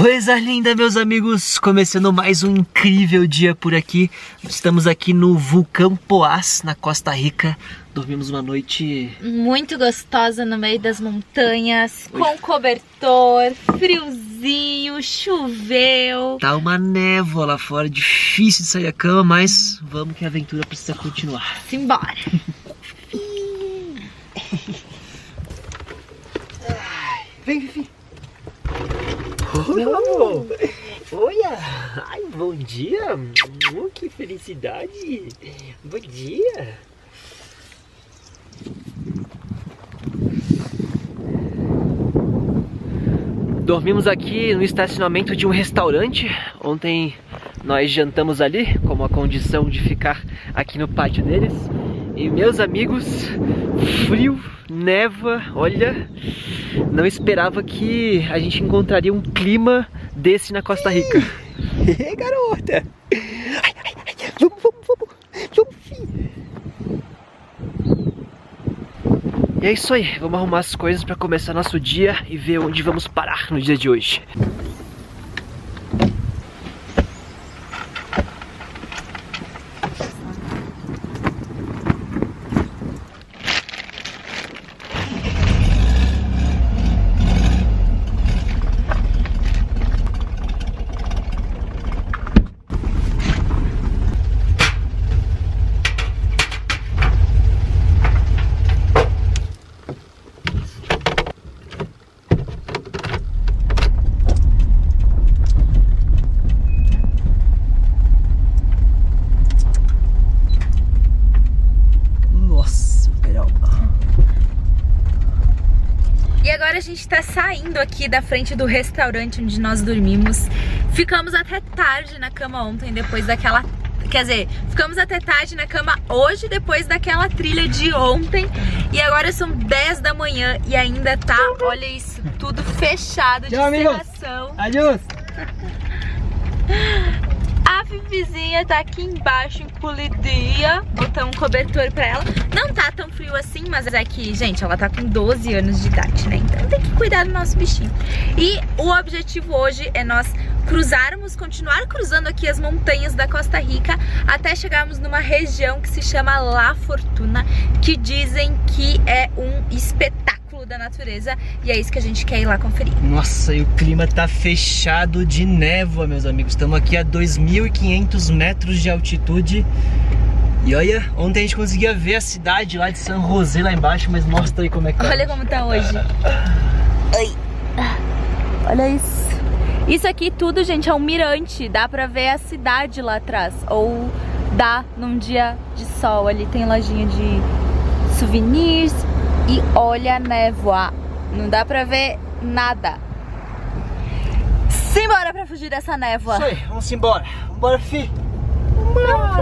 Coisa linda, meus amigos, começando mais um incrível dia por aqui. Estamos aqui no Vulcão Poás, na Costa Rica. Dormimos uma noite muito gostosa no meio das montanhas, com cobertor, friozinho, choveu. Tá uma névoa lá fora, difícil de sair da cama, mas vamos que a aventura precisa continuar. Simbora! Vem, Fifi. Oh, olha! Ai, bom dia! Que felicidade! Bom dia! Dormimos aqui no estacionamento de um restaurante. Ontem nós jantamos ali, com a condição de ficar aqui no pátio deles. E meus amigos, frio, neva, olha, não esperava que a gente encontraria um clima desse na Costa Rica. Garota! Ai, ai, ai, vamos, filho! E é isso aí, vamos arrumar as coisas para começar nosso dia e ver onde vamos parar no dia de hoje. Agora a gente tá saindo aqui da frente do restaurante onde nós dormimos. Ficamos até tarde na cama ontem, depois daquela... Quer dizer, ficamos até tarde na cama hoje, depois daquela trilha de ontem. E agora são 10 da manhã e ainda tá, olha isso, tudo fechado de serração. Adiós! A Fifizinha tá aqui embaixo, encolhidinha. Botamos um cobertor pra ela. Não tá tão frio assim, mas é que, gente, ela tá com 12 anos de idade, né? Então tem que cuidar do nosso bichinho. E o objetivo hoje é nós continuar cruzando aqui as montanhas da Costa Rica até chegarmos numa região que se chama La Fortuna, que dizem que é um espetáculo da natureza, e é isso que a gente quer ir lá conferir. Nossa, e o clima tá fechado de névoa, meus amigos. Estamos aqui a 2.500 metros de altitude. E olha, ontem a gente conseguia ver a cidade lá de San José lá embaixo, mas mostra aí como é que tá. Olha como tá hoje. Ai. Olha isso. Isso aqui tudo, gente, é um mirante. Dá pra ver a cidade lá atrás. Ou dá num dia de sol. Ali tem lojinha de souvenirs. E olha a névoa. Não dá pra ver nada. Simbora pra fugir dessa névoa. Isso aí, vamos embora. Vambora, fi.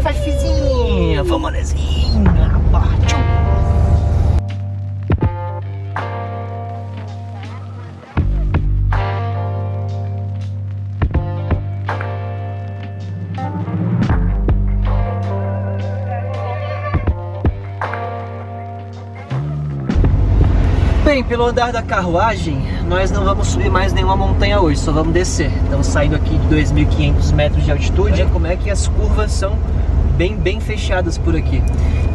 Vai, fizinha. Vamos, Nezinha. Partiu. Bem, pelo andar da carruagem, nós não vamos subir mais nenhuma montanha hoje, só vamos descer. Estamos saindo aqui de 2.500 metros de altitude. Olha como é que as curvas são bem fechadas por aqui.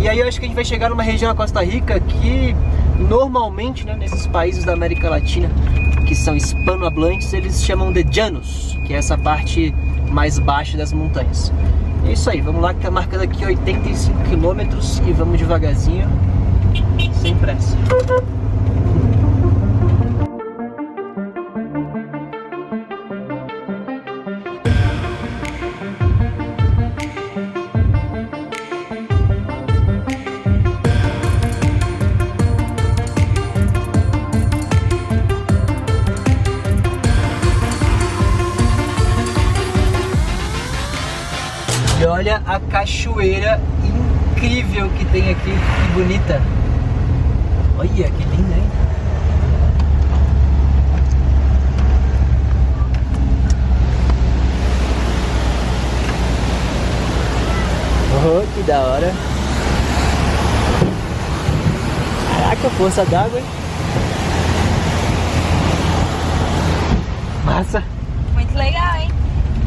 E aí eu acho que a gente vai chegar numa região da Costa Rica que normalmente, né, nesses países da América Latina que são hispanohablantes, eles chamam de llanos, que é essa parte mais baixa das montanhas. É isso aí, vamos lá que tá marcando aqui 85 quilômetros e vamos devagarzinho, sem pressa. E olha a cachoeira incrível que tem aqui, que bonita. Olha que linda, hein? Oh, que da hora. Caraca, força d'água, hein? Massa. legal, hein?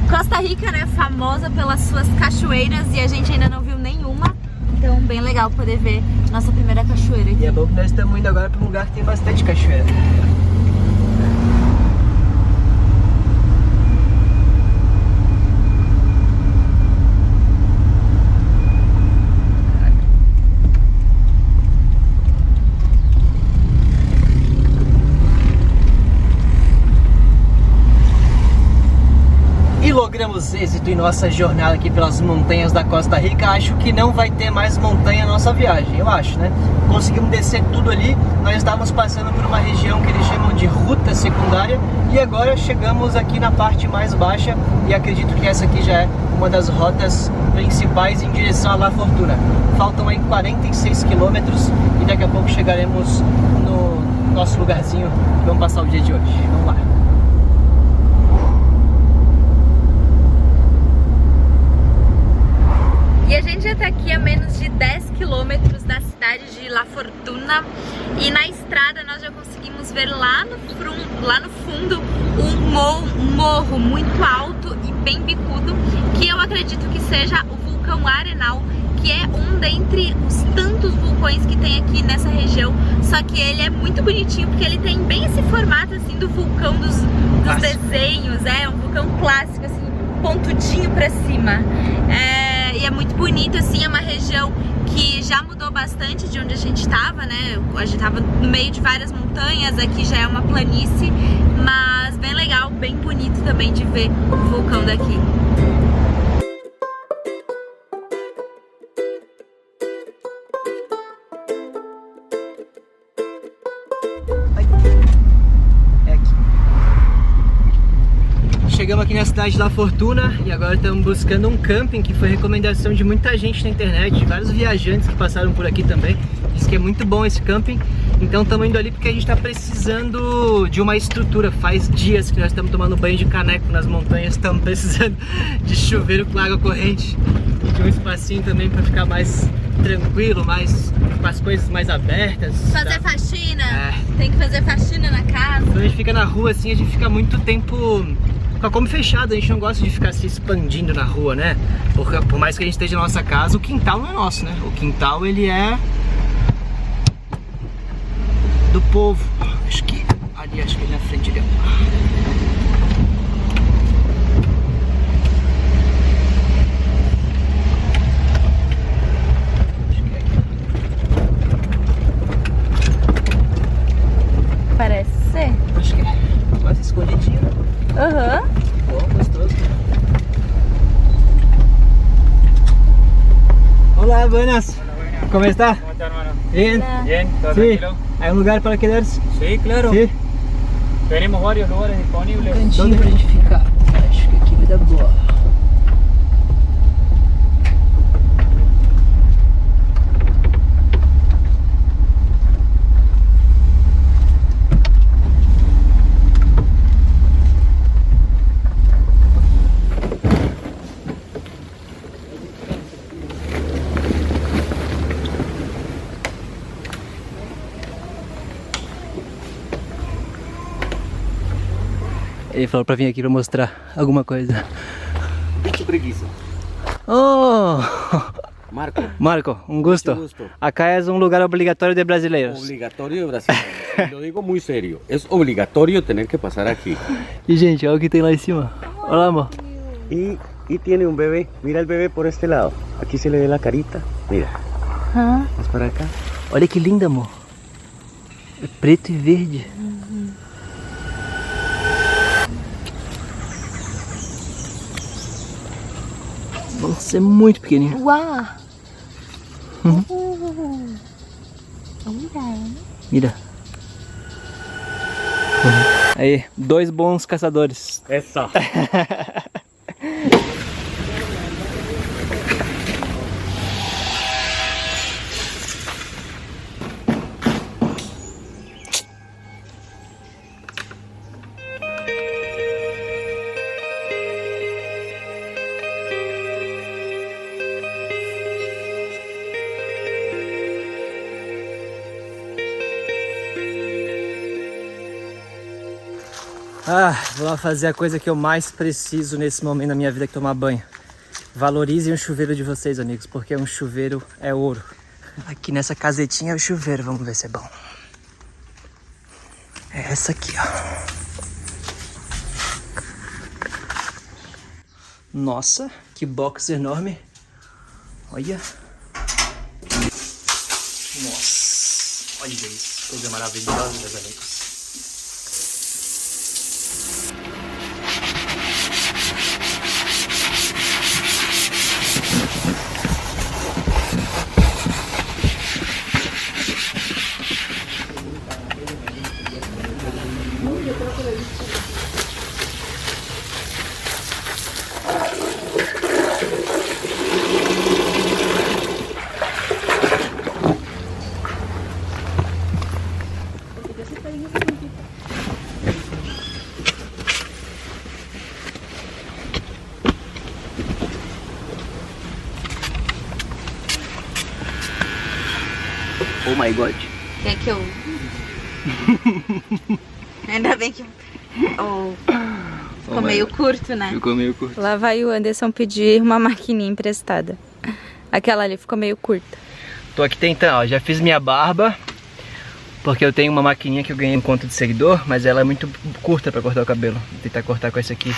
Costa Rica, né, famosa pelas suas cachoeiras e a gente ainda não viu nenhuma. Então, bem legal poder ver nossa primeira cachoeira aqui. E é bom que nós estamos indo agora para um lugar que tem bastante cachoeira. E logramos êxito em nossa jornada aqui pelas montanhas da Costa Rica. Acho que não vai ter mais montanha na nossa viagem, eu acho, né? Conseguimos descer tudo ali. Nós estávamos passando por uma região que eles chamam de ruta secundária e agora chegamos aqui na parte mais baixa e acredito que essa aqui já é uma das rotas principais em direção a La Fortuna. Faltam aí 46 quilômetros e daqui a pouco chegaremos no nosso lugarzinho que vamos passar o dia de hoje. Vamos lá. E a gente já tá aqui a menos de 10 quilômetros da cidade de La Fortuna. E na estrada nós já conseguimos ver lá no fundo um morro muito alto e bem bicudo, que eu acredito que seja o vulcão Arenal, que é um dentre os tantos vulcões que tem aqui nessa região. Só que ele é muito bonitinho porque ele tem bem esse formato assim do vulcão dos desenhos. É um vulcão clássico, assim, pontudinho pra cima. E é muito bonito, assim, é uma região que já mudou bastante de onde a gente estava, né? A gente estava no meio de várias montanhas, aqui já é uma planície, mas bem legal, bem bonito também de ver o vulcão daqui. Chegamos aqui na cidade de La Fortuna e agora estamos buscando um camping que foi recomendação de muita gente na internet, de vários viajantes que passaram por aqui também. Diz que é muito bom esse camping, então estamos indo ali porque a gente está precisando de uma estrutura. Faz dias que nós estamos tomando banho de caneco nas montanhas, estamos precisando de chuveiro com água corrente e de um espacinho também para ficar mais tranquilo, mais com as coisas mais abertas. Fazer faxina, tem que fazer faxina na casa. Quando a gente fica na rua assim, a gente fica muito tempo com a Kombi fechada, a gente não gosta de ficar se expandindo na rua, né? Por mais que a gente esteja na nossa casa, o quintal não é nosso, né? O quintal, ele é do povo. Acho que ali na frente ali, Parece ser. acho que é quase escondidinho, né? Aham. Bom, gostoso. Hola, buenas. ¿Cómo está? ¿Cómo está, hermano? Bien. Bien, ¿todo Sí. tranquilo? ¿Hay un lugar para quedarse? Sí, claro. Sí. Tenemos varios lugares disponibles. Cantinho pra gente ficar. Acho que aqui vai dar boa. Ele falou pra vir aqui pra mostrar alguma coisa. Mucho preguiça. Oh! Marco. Marco, um gusto. Mucho gusto. Acá é um lugar obrigatório de brasileiros. Obligatorio de brasileños. Y lo digo muy serio. Es obligatorio tener que pasar aquí. E gente, olha o que tem lá em cima. Olha lá, amor. Y tiene un bebé. Mira el bebé por este lado. Aquí se le ve la carita. Mira. Vamos para acá. Olha que linda, amor. É preto e verde. Nossa, é muito pequenininho. Uau! Mira. Aí, 2 bons caçadores. Eso. Vou lá fazer a coisa que eu mais preciso nesse momento da minha vida, que é tomar banho. Valorizem o chuveiro de vocês, amigos, porque um chuveiro é ouro. Aqui nessa casetinha é o chuveiro, vamos ver se é bom. É essa aqui, ó. Nossa, que box enorme. Olha. Nossa, olha isso. Coisa maravilhosa, meus amigos. Oh my god. Quer que eu... Ainda bem que... Oh. Ficou meio curto, né? Ficou meio curto. Lá vai o Anderson pedir uma maquininha emprestada. Aquela ali ficou meio curta. Tô aqui tentando, ó, já fiz minha barba. Porque eu tenho uma maquininha que eu ganhei em conta de seguidor, mas ela é muito curta pra cortar o cabelo. Vou tentar cortar com essa aqui.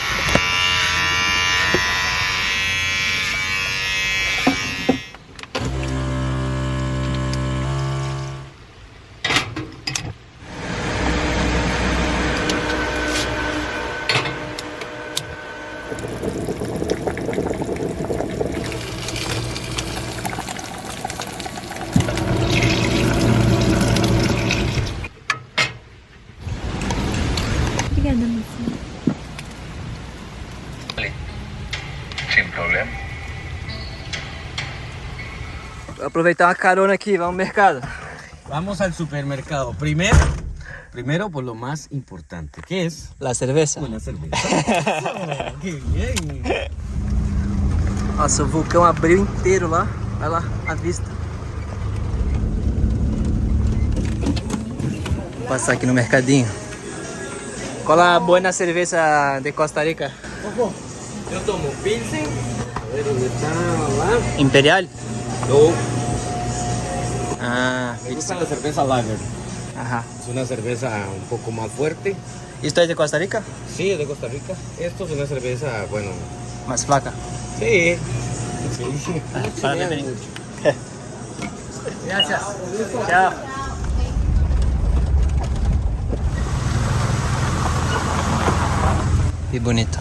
Obrigada, mocinha. Sin problema. Vou aproveitar uma carona aqui, vamos no mercado. Vamos al supermercado. Primero por lo más importante, ¿qué es? La cerveza. Una cerveza. Oh, ¡qué bien! Nossa, o vulcão abriu inteiro lá. Vai lá, à vista. Vou passar aqui no mercadinho. Qual a buena cerveza de Costa Rica? Ojo, yo tomo Pilsen. A ver dónde está la... Imperial? No, Ah, me gusta la cerveza Lager. ajá. Es una cerveza un poco más fuerte. ¿Esto es de Costa Rica? Sí, es de Costa Rica. Esto es una cerveza, bueno, Más flaca. sí. Sí. Para Sí, beber. mucho. Gracias. Chao. Qué bonito.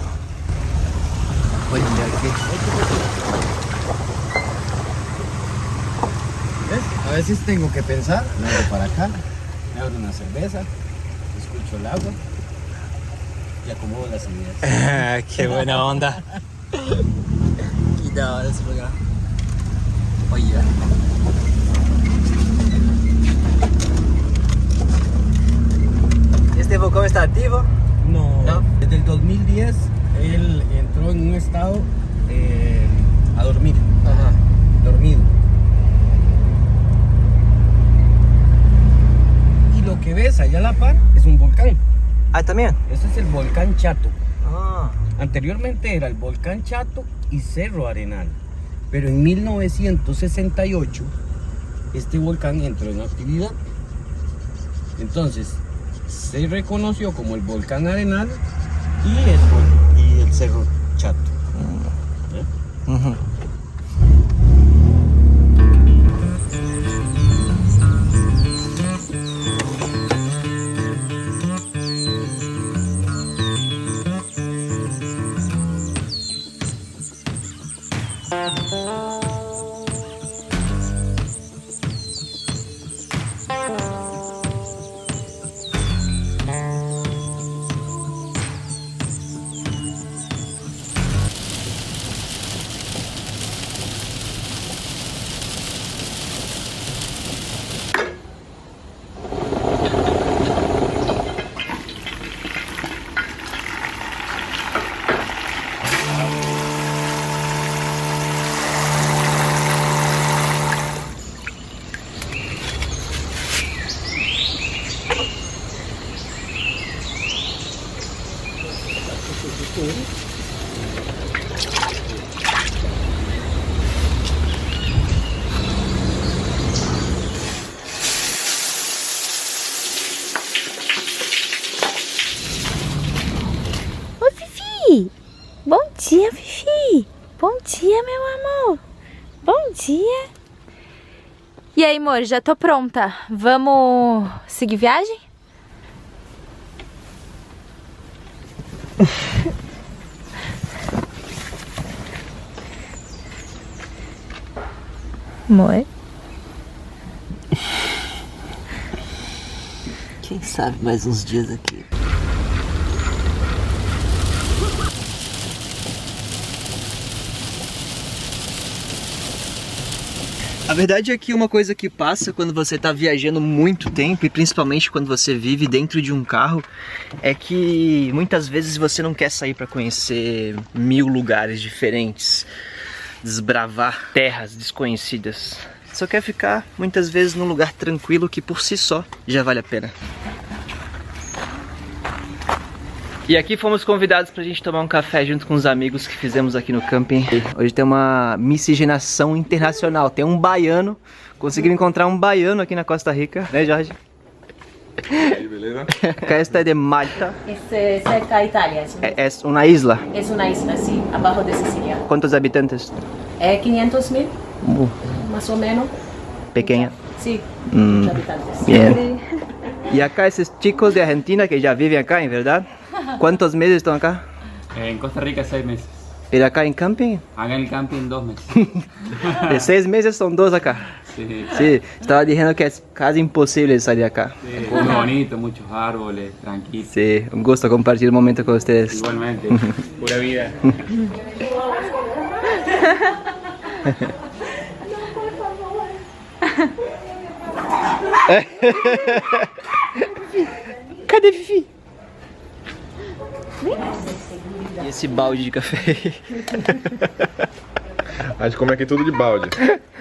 Voy a entrar aquí. ¿Ves? A veces tengo que pensar, me abro para acá, me abro una cerveza, escucho el agua y acomodo las ideas. Qué buena onda. Qué da hora esse lugar. Olha. ¿Este vulcán está activo? No, ¿No? desde el 2010 él entró en un estado a dormir, Ajá. dormido. Y lo que ves allá a la par es un volcán. Ah, también. Este es el volcán Chato. Ah. Anteriormente era el volcán Chato y Cerro Arenal. Pero en 1968 este volcán entró en actividad. Entonces se reconoció como el volcán Arenal y el Cerro Chato. Uhum. dia, Fifi. Bom dia, meu amor. Bom dia. E aí, amor, já tô pronta. Vamos seguir viagem? Amor? Quem sabe mais uns dias aqui. A verdade é que uma coisa que passa quando você está viajando muito tempo, e principalmente quando você vive dentro de um carro, é que muitas vezes você não quer sair para conhecer 1000 lugares diferentes, desbravar terras desconhecidas. Só quer ficar muitas vezes num lugar tranquilo que por si só já vale a pena. E aqui fomos convidados pra gente tomar um café junto com os amigos que fizemos aqui no camping. Hoje tem uma miscigenação internacional. Tem um baiano. Conseguimos encontrar um baiano aqui na Costa Rica, né, Jorge? E aí, beleza? Esta é de Malta. Es cerca de Italia, É uma isla. es una isla, sí, abajo de Sicilia. Quantos habitantes? 500.000, más o menos, Pequeña. sí, muchos habitantes. Bien. Y acá esos chicos de Argentina que ya viven acá, ¿en verdad? ¿Cuántos meses están acá? En Costa Rica 6 meses. ¿Pero acá en camping? Acá en el camping 2 meses. De 6 meses son 2 acá. Sí. Sí, estaba diciendo que es casi imposible salir acá. Sí, muy bonito, muchos árboles, tranquilo. Sí, un gusto compartir un momento con ustedes. Igualmente, pura vida. Cadê Fifi? E esse balde de café? A gente come aqui tudo de balde.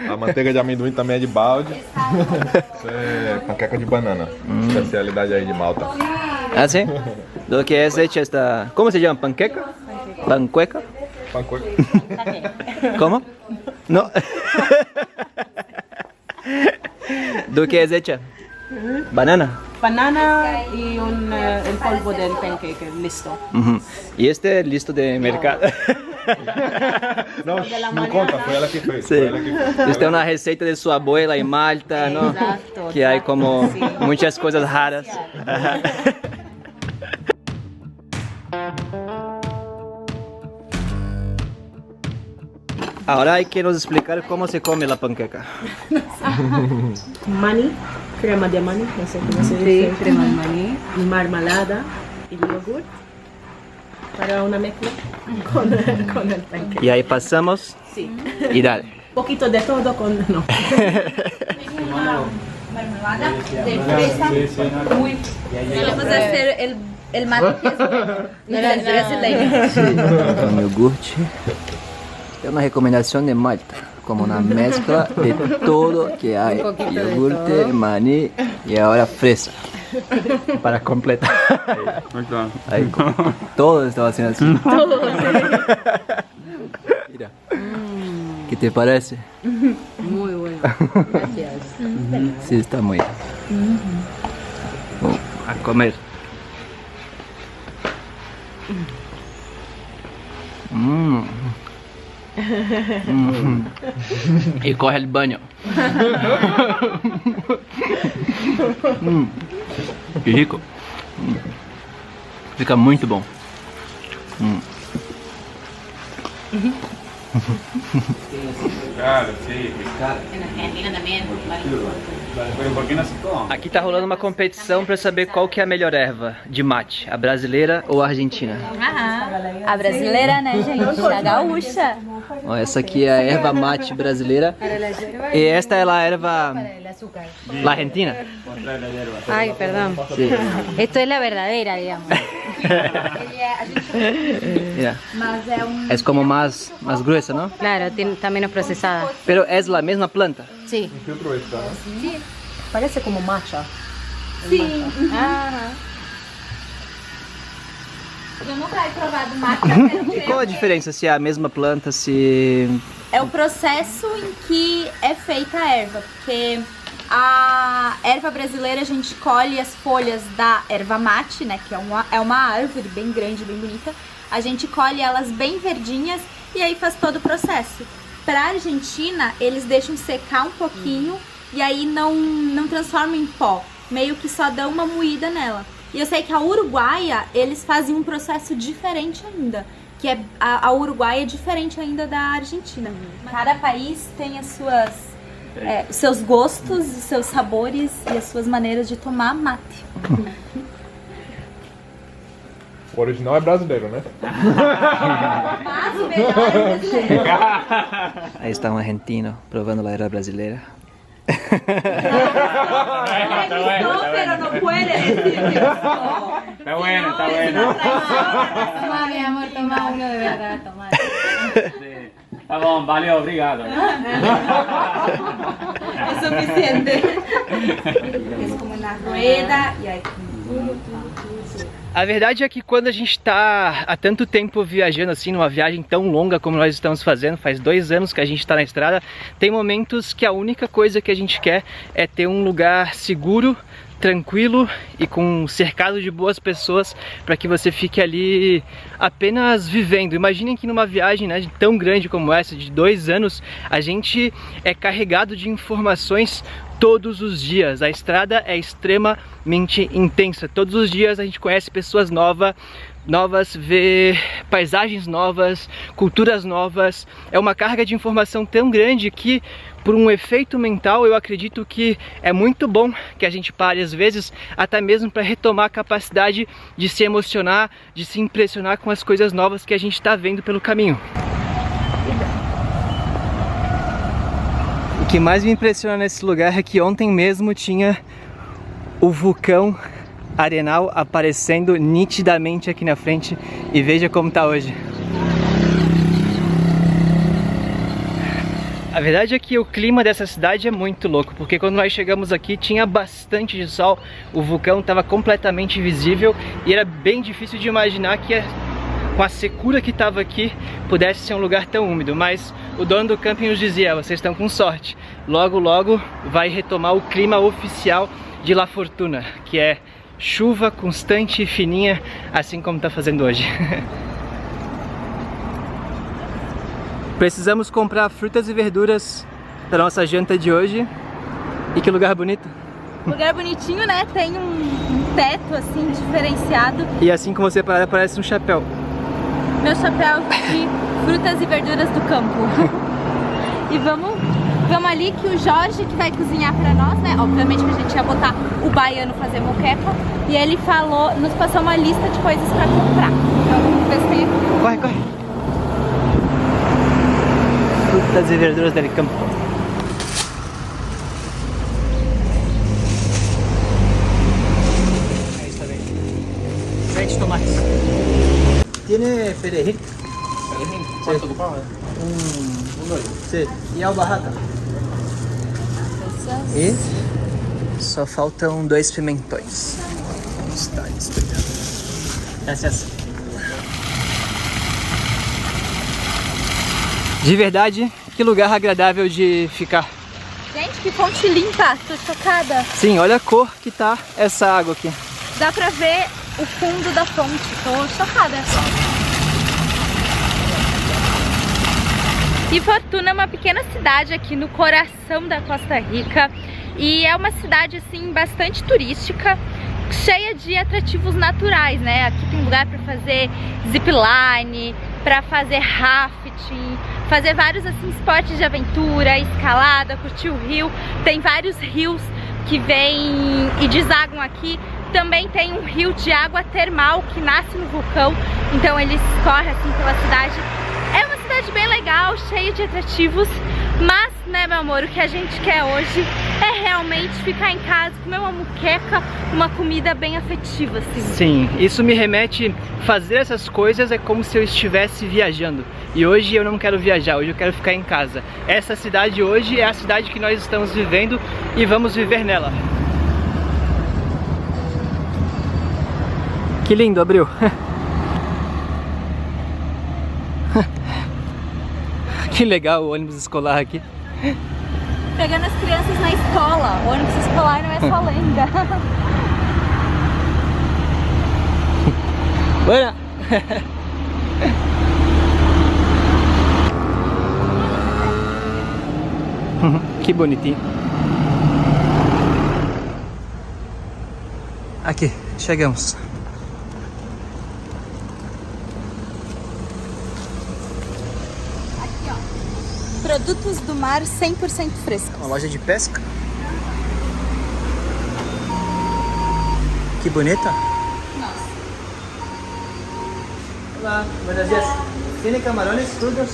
A manteiga de amendoim também é de balde. Isso é panqueca de banana. Especialidade aí de Malta. Ah, sí. Lo que es hecha esta... ¿Cómo se llama? ¿Panqueca? ¿Pancueca? Panqueca. ¿Cómo? No. ¿Do que es hecha? Banana. Banana y el polvo del pancake, listo. Uhum. E este é listo de mercado. Não, não conta, foi ela que fez. Sí. Foi ela que fez. Esta é uma receita de sua abuela em Malta, ¿no? Exato, Que hay como sí. muchas cosas raras. Ahora hay que nos explicar cómo se come la panqueca. Maní, crema de maní, no sé cómo se dice. Crema de maní. Y marmalada y yogur para una mezcla con el pancake. Y ahí pasamos Sí. y dale. Un poquito de todo con... no. Mermelada de fresa. Muy. Vamos a hacer el mate que es brasileño. Con iogurte. É uma recomendação de Malta, como uma mescla de todo que há. Iogurte, maní e agora fresa. Para completar. Aí, todos estão haciendo assim. Mira. ¿Qué te parece? Muy bueno. Gracias. Sí, está muy bien. A comer. E corre el baño. Que rico. Fica muito bom. Claro, sí. En Argentina también. Pero ¿por qué no se come? Aqui tá rolando uma competição para saber qual que é a melhor erva de mate, a brasileira ou a argentina. A brasileira, né, gente? A gaúcha. Ó, essa aqui é a erva mate brasileira. E esta é a erva la argentina. Ay, perdón. Sí. Esto es la verdadera, digamos. Mira. Es como más gruesa, ¿no? Claro, está menos procesada. Pero es la misma planta. Sí. Parece como matcha. Sim. Ajá. Eu nunca he provado mate. E qual a diferença se é a mesma planta, se... É o processo em que é feita a erva, porque a erva brasileira a gente colhe as folhas da erva mate, né, que é uma árvore bem grande, bem bonita. a gente colhe elas bem verdinhas e aí faz todo o processo. Pra Argentina, eles deixam secar um pouquinho e aí não transformam em pó, meio que só dão uma moída nela. E eu sei que a uruguaia, eles fazem um processo diferente ainda, que é a uruguaia é diferente ainda da Argentina. Cada país tem as suas, os seus gostos, os seus sabores e as suas maneiras de tomar mate. O original é brasileiro, né? Mas o melhor é brasileiro. Aí está um argentino provando a era brasileira. Pero no puede decir que gustó. Está bueno, está bueno. Toma, mi amor, toma uno de verdad, toma. Sí. Tá bom, valeu, obrigado. É suficiente. É como na rueda e aí. A verdade é que quando a gente está há tanto tempo viajando assim, numa viagem tão longa como nós estamos fazendo, faz 2 anos que a gente está na estrada, tem momentos que a única coisa que a gente quer é ter um lugar seguro, tranquilo e com cercado de boas pessoas para que você fique ali apenas vivendo. Imaginem que numa viagem, né, tão grande como essa, de 2 anos, a gente é carregado de informações todos os dias. A estrada é extremamente intensa. Todos os dias a gente conhece pessoas novas, vê paisagens novas, culturas novas. É uma carga de informação tão grande que, por um efeito mental, eu acredito que é muito bom que a gente pare às vezes, até mesmo para retomar a capacidade de se emocionar, de se impressionar com as coisas novas que a gente está vendo pelo caminho. O que mais me impressiona nesse lugar é que ontem mesmo tinha o vulcão Arenal aparecendo nitidamente aqui na frente e veja como tá hoje. A verdade é que o clima dessa cidade é muito louco, porque quando nós chegamos aqui tinha bastante de sol, o vulcão estava completamente visível e era bem difícil de imaginar que com a secura que estava aqui pudesse ser um lugar tão úmido, mas o dono do camping nos dizia: vocês estão com sorte, logo logo vai retomar o clima oficial de La Fortuna, que é chuva constante e fininha, assim como está fazendo hoje. Precisamos comprar frutas e verduras para nossa janta de hoje. E que lugar bonito! Lugar bonitinho, né? Tem um teto assim diferenciado. E assim como você parar, parece um chapéu. Meu chapéu de frutas e verduras do campo. E vamos ali que o Jorge que vai cozinhar pra nós, né? Obviamente que a gente ia botar o baiano fazer moqueca. E ele falou, nos passou uma lista de coisas pra comprar. Então vamos ver se tem aqui. Corre, corre! Frutas e verduras del campo. Ahí está bien. 20 tomates. ¿Tiene perejil? ¿Perejil? ¿Cuánto ocupaba? Un dois. Sí. E albarrata? E só faltam 2 pimentões. Está esperando. Graças. De verdade, que lugar agradável de ficar. Gente, que fonte limpa, tô chocada. Sim, olha a cor que tá essa água aqui. Dá pra ver o fundo da fonte, tô chocada. E Fortuna é uma pequena cidade aqui no coração da Costa Rica. E é uma cidade assim bastante turística, cheia de atrativos naturais, né? Aqui tem lugar para fazer zipline, para fazer rafting, fazer vários assim esportes de aventura, escalada, curtir o rio. Tem vários rios que vêm e desaguam aqui. Também tem um rio de água termal que nasce no vulcão, então ele escorre assim pela cidade. É uma cidade bem legal, cheia de atrativos, mas, né, meu amor, o que a gente quer hoje é realmente ficar em casa, comer uma muqueca, uma comida bem afetiva, assim. Sim, isso me remete, fazer essas coisas é como se eu estivesse viajando. E hoje eu não quero viajar, hoje eu quero ficar em casa. Essa cidade hoje é a cidade que nós estamos vivendo e vamos viver nela. Que lindo, Abril! Que legal o ônibus escolar aqui. Pegando as crianças na escola. O ônibus escolar não é só lenda. Bora! Que bonitinho. Aqui, chegamos. Produtos do mar 100% frescos. Uma loja de pesca. Que bonita. Nossa. Olá, buenos días. ¿Tiene camarones crudos?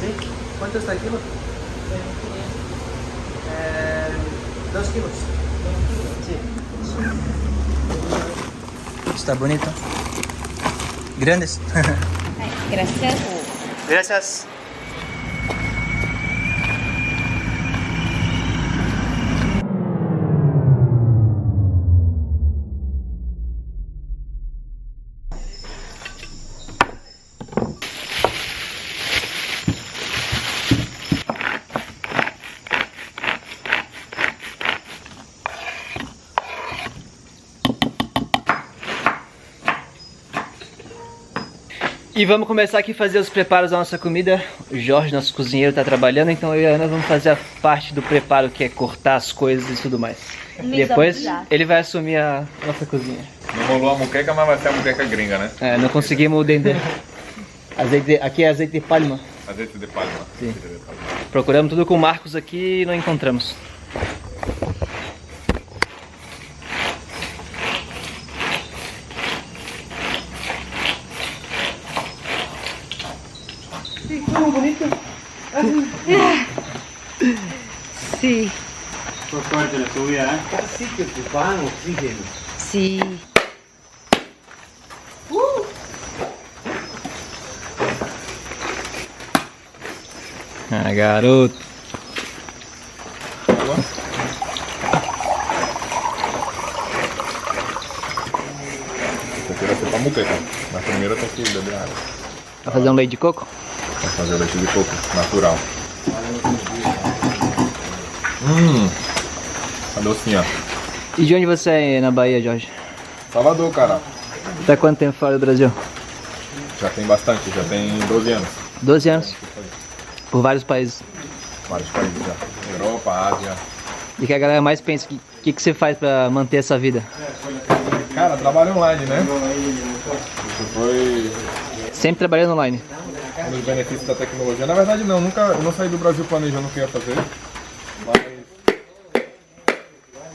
Sí. ¿Cuánto está el kilo? 2 kilos. Sí. Está bonito. Grandes. Gracias. Gracias. E vamos começar aqui a fazer os preparos da nossa comida. O Jorge, nosso cozinheiro, está trabalhando, então eu e a Ana vamos fazer a parte do preparo, que é cortar as coisas e tudo mais. Depois ele vai assumir a nossa cozinha. Não rolou a muqueca, mas vai ser a muqueca gringa, né? É, não conseguimos entender. Aqui é azeite de palma. Azeite de palma. Sim. Procuramos tudo com o Marcos aqui e não encontramos. Sí. Fue fuerte la subida, ¿eh? Casi que ocupaban oxígeno. Sí. Ah, garoto. Prefiro ser pra muqueca, mas primeiro tem que beber água. Vai fazer um leite de coco? Vou fazer o leite de coco natural. A docinha. E de onde você é na Bahia, Jorge? Salvador, cara. Tá quanto tempo fora do Brasil? Já tem bastante, já tem 12 anos. 12 anos. Por vários países. Vários países já. Europa, Ásia. E que a galera mais pensa, o que você faz pra manter essa vida? Cara, trabalho online, né? Isso foi Sempre trabalhando online. um dos benefícios da tecnologia. Na verdade não, eu não saí do Brasil planejando o que ia fazer. Mas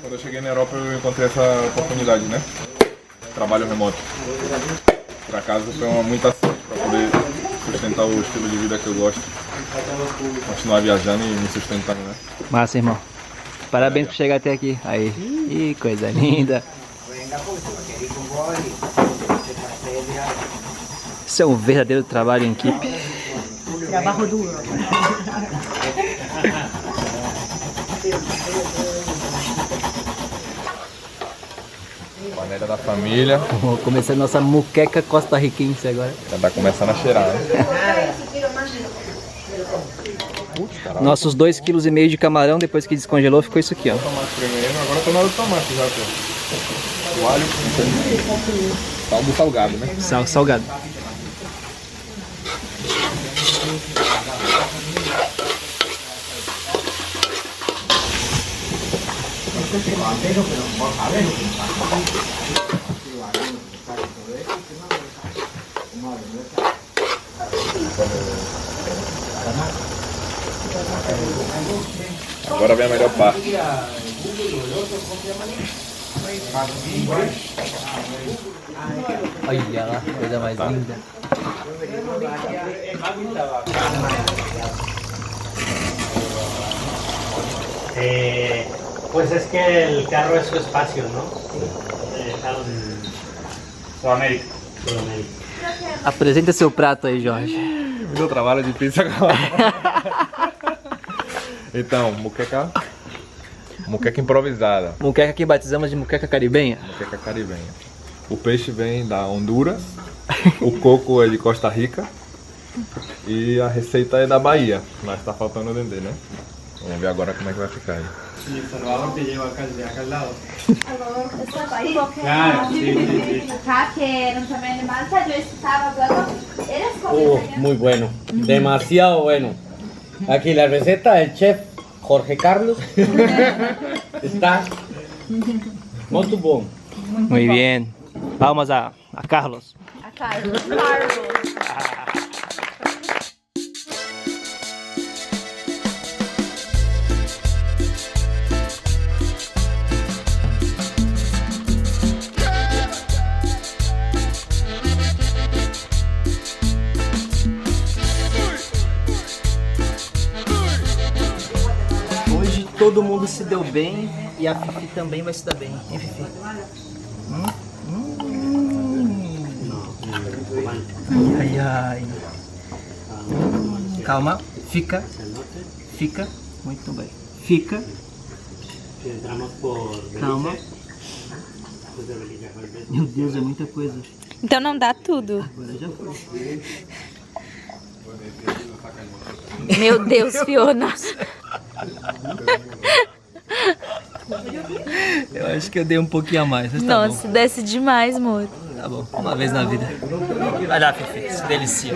quando eu cheguei na Europa eu encontrei essa oportunidade, né? Trabalho remoto. Por acaso foi muita sorte para poder sustentar o estilo de vida que eu gosto. Continuar viajando e me sustentando, né? Massa, irmão. Parabéns por chegar até aqui. Aí. Ih, coisa linda. Isso é um verdadeiro trabalho em equipe. Trabajo duro. Panela da família. Vamos começar a nossa muqueca costarriquense agora. Já tá começando a cheirar, né? Nossos 2,5 kg de camarão, depois que descongelou, ficou isso aqui, ó. Tomate primeiro, agora tô na hora do tomate já, pô. O alho com sal do salgado, né? Sal salgado. Agora vem a melhor parte. Olha lá, coisa mais linda. Pues es que el carro es su espacio, ¿no? Sudamérica. Apresenta seu prato aí, Jorge. Me deu trabalho de pizza agora. Então, muqueca improvisada. Muqueca que batizamos de muqueca caribenha. Muqueca caribenha. O peixe vem da Honduras, o coco é de Costa Rica e a receita é da Bahia, mas tá faltando o dendê, né? Vamos ver agora como é que vai ficar aí. Y el Salvador que lleva acá al lado. Claro, sí. Acá que no también de Malta, yo estaba hablando, eres como Muy bueno, demasiado bueno. Aquí la receta del chef Jorge Carlos. Está muito bom. Muy bien. Palmas a Carlos. A Carlos. Hoje todo mundo se deu bem e a Fifi também vai se dar bem, hein, Fifi? Ai, ai. Calma, fica. Muito bem. Fica. Calma. Meu Deus, é muita coisa. Então não dá tudo. Agora já foi. Meu Deus, Fiona. Eu acho que eu dei um pouquinho a mais, mas tá Nossa, desce demais, amor. bom. Tá bom, uma vez na vida. Vai lá, Fifi, se delicia.